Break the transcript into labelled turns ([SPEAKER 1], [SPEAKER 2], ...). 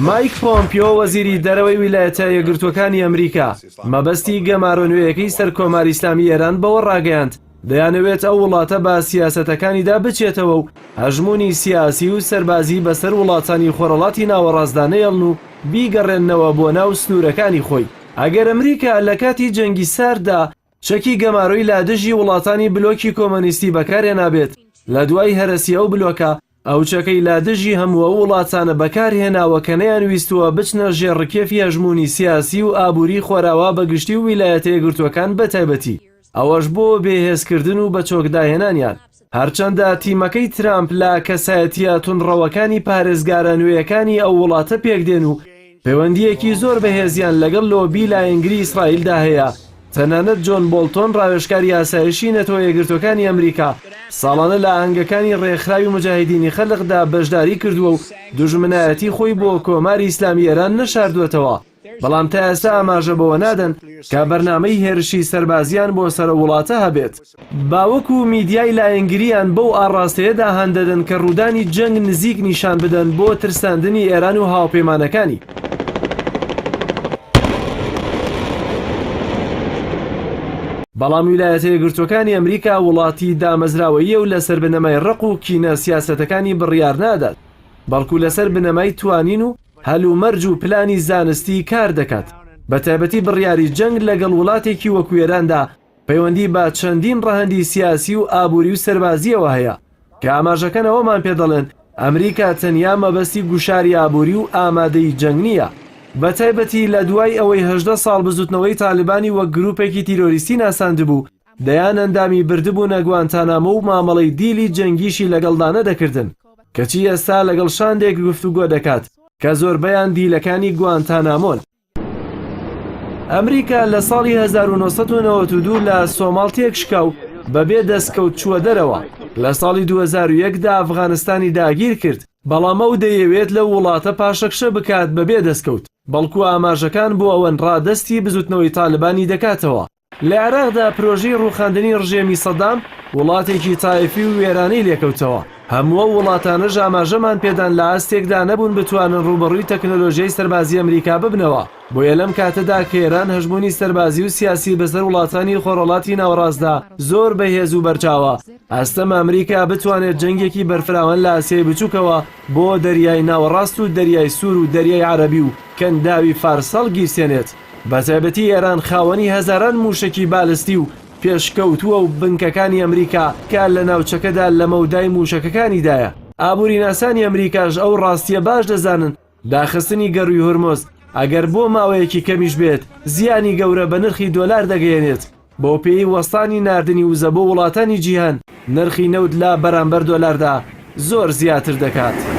[SPEAKER 1] مایک پۆمپیۆ وەزیری دەرەوەی ویلایەتە یەکگرتووەکانی ئەمریکا مەبەستی گەمارۆ نوێیەکەی سەر کۆماری ئیسلامی ئێران بەوە ڕاگەیاند دەیانەوێت ئەو وڵاتە بە سیاسەتەکانیدا بچێتەوە و هەژمونی سیاسی و سەربازی بەسەر وڵاتانی خۆرەڵاتی ناوەڕاستدا نەیەڵن و بیگەڕێننەوە بۆ ناو سنوورەکانی خۆی. ئەگەر ئەمریکا لە کاتی جەنگی ساردا چەکی گەمارۆی لا دژی وڵاتانی بلۆکی کۆمۆنیستی بەکارهێنابێت لە دوای هەرەسی ئەو بلۆکە ئەو چەکەی لا دژی هەموو وڵاتانە بەکارهێناوە کە نەیانویستووە بچنە ژێڕکێفی هەژمونی سیاسی و ئابووری خۆراوا بەگشتی و ویلایەتە یەکگرتووەکان بەتایبەتی ئەوەش بۆ بێهێزکردن و بە چۆکداهێنانیان. هەرچەندە تیمەکەی ترامپ لا کەسایەتیە تونڕەوەکانی پارێزگارە نوێیەکانی ئەو وڵاتە پێکدێن و پەیوەندیەکی زۆر بەهێزیان لەگەڵ لۆبی لایەنگری ئیسرائیلدا هەیە. تەنانەت جۆن بۆڵتۆن ڕاوێژکاری یاسایشی نەتۆ یەکگرتووەکانی ئەمریکا ساڵانە لە ئاهەنگەکانی ڕێکخراوی مجاهیدینی خەلقدا بەشداری کردووە و دوژمنایەتی خۆی بۆ کۆماری ئیسلامی ئێران نەشاردووەتەوە. بەڵام تا ئێستا ئاماژە بەوە نادەن کە بەرنامەی هێرشی سەربازیان بۆ سەرە وڵاتە هەبێت. باوەکو میدیای لایەنگریان بەو ئاڕاستەیەدا هەندەدەن کە ڕوودانی جەنگ نزیک نیشان بدەن بۆ ترساندنی ئێران و هاوپەیمانەکانی. بەڵام ویلایەتە یەکگرتووەکانی ئەمریکا وڵاتی دامەزراوەیە و لەسەر بنەمای ڕق و کینە سیاسەتەکانی بڕیار نادات، بەڵکو لەسەر بنەمای توانین و هەلومەرج و پلانی زانستی کار دەکات. بەتایبەتی بڕیاری جەنگ لەگەڵ وڵاتێکی وەکو ئێراندا پەیوەندی بە چەندین ڕەهەندی سیاسی و ئابووری و سەربازیەوە هەیە کە ئاماژەکان ئەوەمان پێ دەڵێن ئەمریکا تەنیا مەبەستی گوشاری ئابووری و ئامادەی جەنگ نییە. بەتایبەتی لە دوای ئەوەی 18 ساڵ بزوتنەوەی تالیبانی وەک گروپێکی تیرۆریستی ناساندبوو دەیان ئەندامی بردبوونە گوانتانامۆ و مامەڵەی دیلی جەنگیشی لەگەڵدانە دەکردن کەچی ئێستا لەگەڵ شاندێک گفتوگۆ دەکات کە زۆربەیان دیلەکانی گوانتانامۆن. ئەمریکا لە ساڵی 1992 لە سۆماڵ تێکشکا و بەبێ دەستکەوت چووە دەرەوە. لە ساڵی 2001دا ئەفغانستانی داگیر کرد، بەڵام ئەو دەیەوێت لە وڵاتە پاشەکشە بکات بەبێ دەستکەوت، بەڵکو ئاماژەکان بۆ ئەوەن ڕادەستی بزوتنەوەی تالیبانی دەکاتەوە. لە عێراقدا پرۆژەی ڕووخاندنی ڕژێمی سەدام وڵاتێکی تایفی و وێرانەی لێکەوتەوە. هەموو وڵاتانە ئاماژەمان پێدان لە ئاستێکدا نەبوون بتوانن ڕوبەڕووی تەکنۆلۆژیای سەربازی ئەمریکا ببنەوە. بۆیە لەم کاتەدا کە ئێران هەژمونی سەربازی و سیاسی بەسەر وڵاتانی خۆرەڵاتی ناوەڕاستدا زۆر بەهێز و بەرچاوە، ئەستەم ئەمریکا بتوانێت جەنگێکی بەرفراوان لە ئاسیای بچووکەوە بۆ دەریای ناوەڕاست و دەریای سوور و دەریای عەرەبی و کەنداوی فارسەڵ گیرسێنێت. بەتایبەتی ئێران خاوەنی هەزاران موشکی بالستی و پێشکەوتووە و بنکەکانی ئەمریکا کە لە ناوچەکەدا لە مەودای موشەکەکانیدایە. ئابووری ناسانی ئەمریکاش ئەو ڕاستیە باش دەزانن داخستنی گەڕووی هورمۆز ئەگەر بۆ ماوەیەکی کەمیش بێت زیانی گەورە بە نرخی دۆلار دەگەیەنێت. بۆ پێی وەستانی ناردنی وزە بۆ وڵاتانی جیهان نرخی نەوت لە بەرامبەر دۆلاردا زۆر زیاتر دەکات.